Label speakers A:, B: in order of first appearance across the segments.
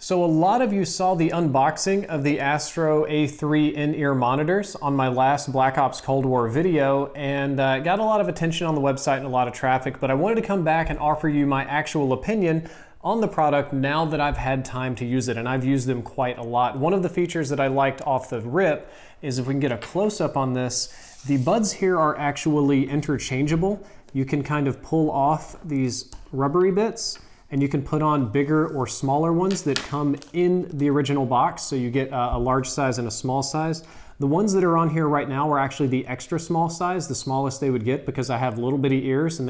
A: So a lot of you saw the unboxing of the ASTRO A03 in-ear monitors on my last Black Ops Cold War video, and got a lot of attention on the website and a lot of traffic, but I wanted to come back and offer you my actual opinion on the product now that I've had time to use it, and I've used them quite a lot. One of the features that I liked off the rip is, if we can get a close-up on this, the buds here are actually interchangeable. You can kind of pull off these rubbery bits, and you can put on bigger or smaller ones that come in the original box, so you get a large size and a small size. The ones that are on here right now are actually the extra small size, the smallest they would get, because I have little bitty ears and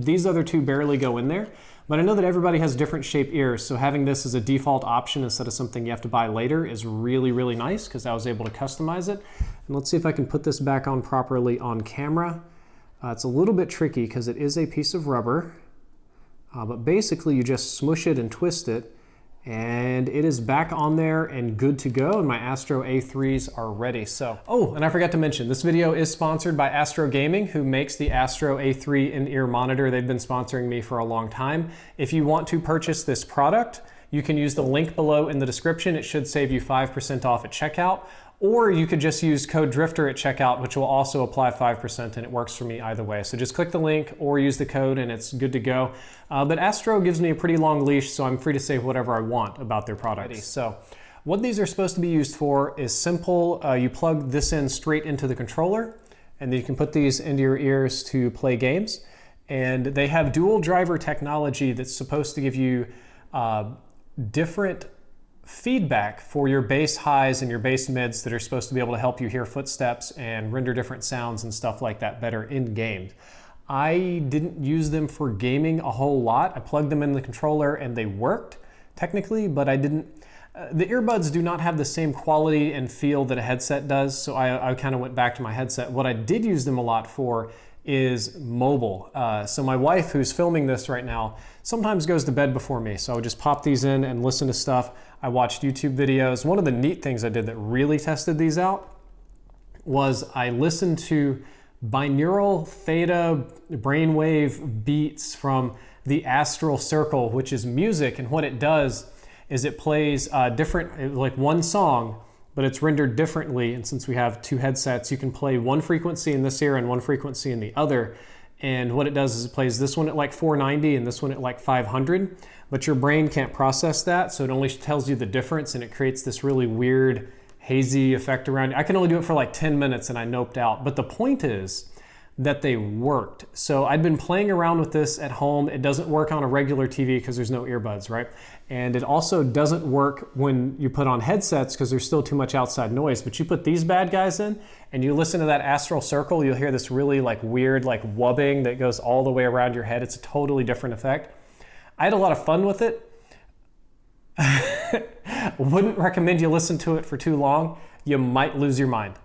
A: these other two barely go in there. But I know that everybody has different shaped ears, so having this as a default option instead of something you have to buy later is really, really nice, because I was able to customize it. And let's see if I can put this back on properly on camera. It's a little bit tricky because it is a piece of rubber. But basically you just smush it and twist it, and it is back on there and good to go, and my ASTRO A3s are ready. So, oh, and I forgot to mention, this video is sponsored by Astro Gaming, who makes the ASTRO A3 in-ear monitor. They've been sponsoring me for a long time. If you want to purchase this product, you can use the link below in the description. It should save you 5% off at checkout. Or you could just use code DRIFTER at checkout, which will also apply 5%, and it works for me either way. So just click the link or use the code and it's good to go. But Astro gives me a pretty long leash, so I'm free to say whatever I want about their products. So what these are supposed to be used for is simple. You plug this in straight into the controller, and then you can put these into your ears to play games. And they have dual driver technology that's supposed to give you different feedback for your bass highs and your bass mids that are supposed to be able to help you hear footsteps and render different sounds and stuff like that better in games. I didn't use them for gaming a whole lot. I plugged them in the controller and they worked technically, but I didn't. The earbuds do not have the same quality and feel that a headset does, so I kind of went back to my headset. What I did use them a lot for is mobile. So my wife, who's filming this right now, sometimes goes to bed before me, so I would just pop these in and listen to stuff. I watched YouTube videos. One of the neat things I did that really tested these out was I listened to binaural theta brainwave beats from the astral circle, which is music, and what it does is it plays different, like one song, but it's rendered differently. And since we have two headsets, you can play one frequency in this ear and one frequency in the other. And what it does is it plays this one at like 490 and this one at like 500, but your brain can't process that, so it only tells you the difference, and it creates this really weird, hazy effect around you. I can only do it for like 10 minutes and I noped out. But the point is that they worked. So I'd been playing around with this at home. It doesn't work on a regular TV because there's no earbuds, right? And it also doesn't work when you put on headsets because there's still too much outside noise. But you put these bad guys in and you listen to that astral circle, you'll hear this really like weird like wubbing that goes all the way around your head. It's a totally different effect. I had a lot of fun with it. Wouldn't recommend you listen to it for too long. You might lose your mind.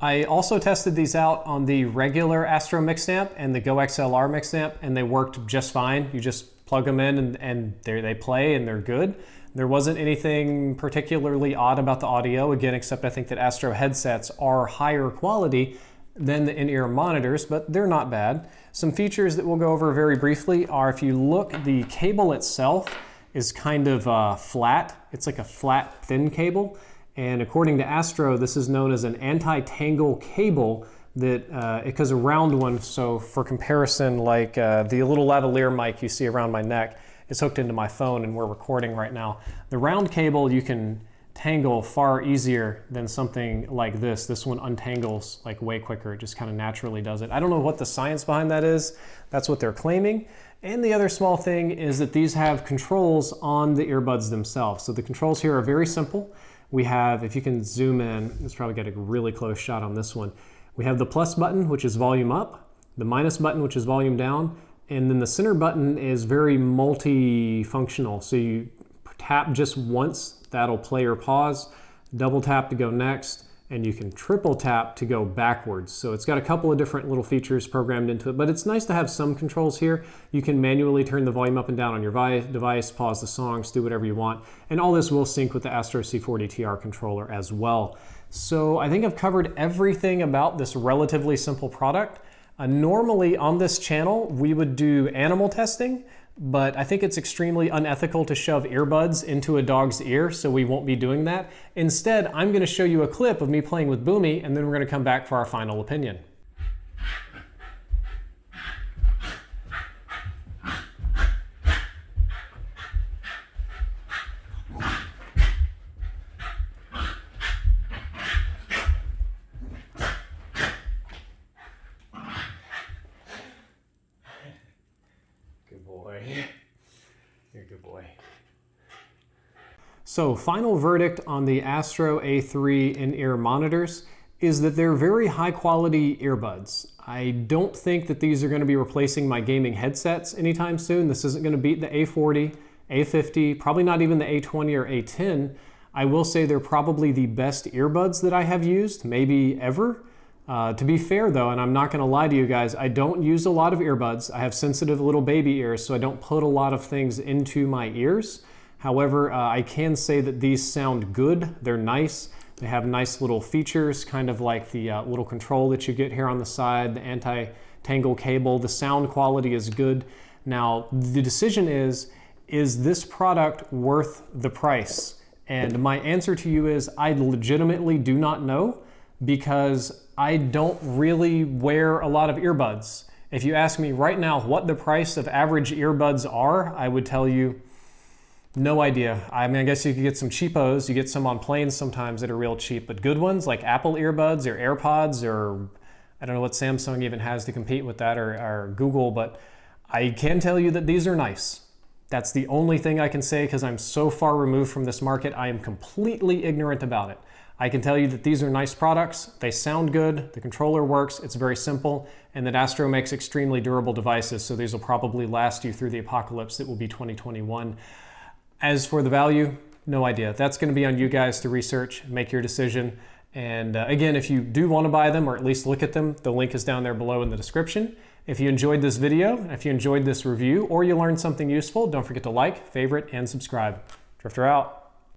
A: I also tested these out on the regular Astro mixed amp and the Go XLR mixed amp, and they worked just fine. You just plug them in and they play and they're good. There wasn't anything particularly odd about the audio, again, except I think that Astro headsets are higher quality than the in-ear monitors, but they're not bad. Some features that we'll go over very briefly are, if you look, the cable itself is kind of flat. It's like a flat, thin cable. And according to Astro, this is known as an anti-tangle cable that, because a round one, so for comparison, like the little lavalier mic you see around my neck is hooked into my phone and we're recording right now. The round cable you can tangle far easier than something like this. This one untangles like way quicker. It just kind of naturally does it. I don't know what the science behind that is. That's what they're claiming. And the other small thing is that these have controls on the earbuds themselves. So the controls here are very simple. We have, if you can zoom in, let's probably get a really close shot on this one. We have the plus button, which is volume up, the minus button, which is volume down, and then the center button is very multifunctional. So you tap just once, that'll play or pause, double tap to go next, and you can triple tap to go backwards. So it's got a couple of different little features programmed into it, but it's nice to have some controls here. You can manually turn the volume up and down on your device, pause the songs, do whatever you want. And all this will sync with the Astro C40TR controller as well. So I think I've covered everything about this relatively simple product. Normally on this channel, we would do animal testing, but I think it's extremely unethical to shove earbuds into a dog's ear, so we won't be doing that. Instead, I'm going to show you a clip of me playing with Boomy, and then we're going to come back for our final opinion.
B: Good boy. You're a good boy.
A: So, final verdict on the ASTRO A03 in-ear monitors is that they're very high quality earbuds. I don't think that these are going to be replacing my gaming headsets anytime soon. This isn't going to beat the A40, A50, probably not even the A20 or A10. I will say they're probably the best earbuds that I have used, maybe ever. To be fair though, and I'm not going to lie to you guys, I don't use a lot of earbuds. I have sensitive little baby ears, so I don't put a lot of things into my ears. However, I can say that these sound good. They're nice. They have nice little features, kind of like the little control that you get here on the side, the anti-tangle cable. The sound quality is good. Now, the decision is this product worth the price? And my answer to you is I legitimately do not know, because I don't really wear a lot of earbuds. If you ask me right now what the price of average earbuds are, I would tell you no idea. I mean, I guess you could get some cheapos. You get some on planes sometimes that are real cheap, but good ones like Apple earbuds or AirPods, or I don't know what Samsung even has to compete with that, or Google, but I can tell you that these are nice. That's the only thing I can say, because I'm so far removed from this market. I am completely ignorant about it. I can tell you that these are nice products, they sound good, the controller works, it's very simple, and that ASTRO makes extremely durable devices, so these will probably last you through the apocalypse that will be 2021. As for the value, no idea. That's going to be on you guys to research, make your decision. And again, if you do want to buy them, or at least look at them, the link is down there below in the description. If you enjoyed this video, if you enjoyed this review, or you learned something useful, don't forget to like, favorite, and subscribe. Drifter out.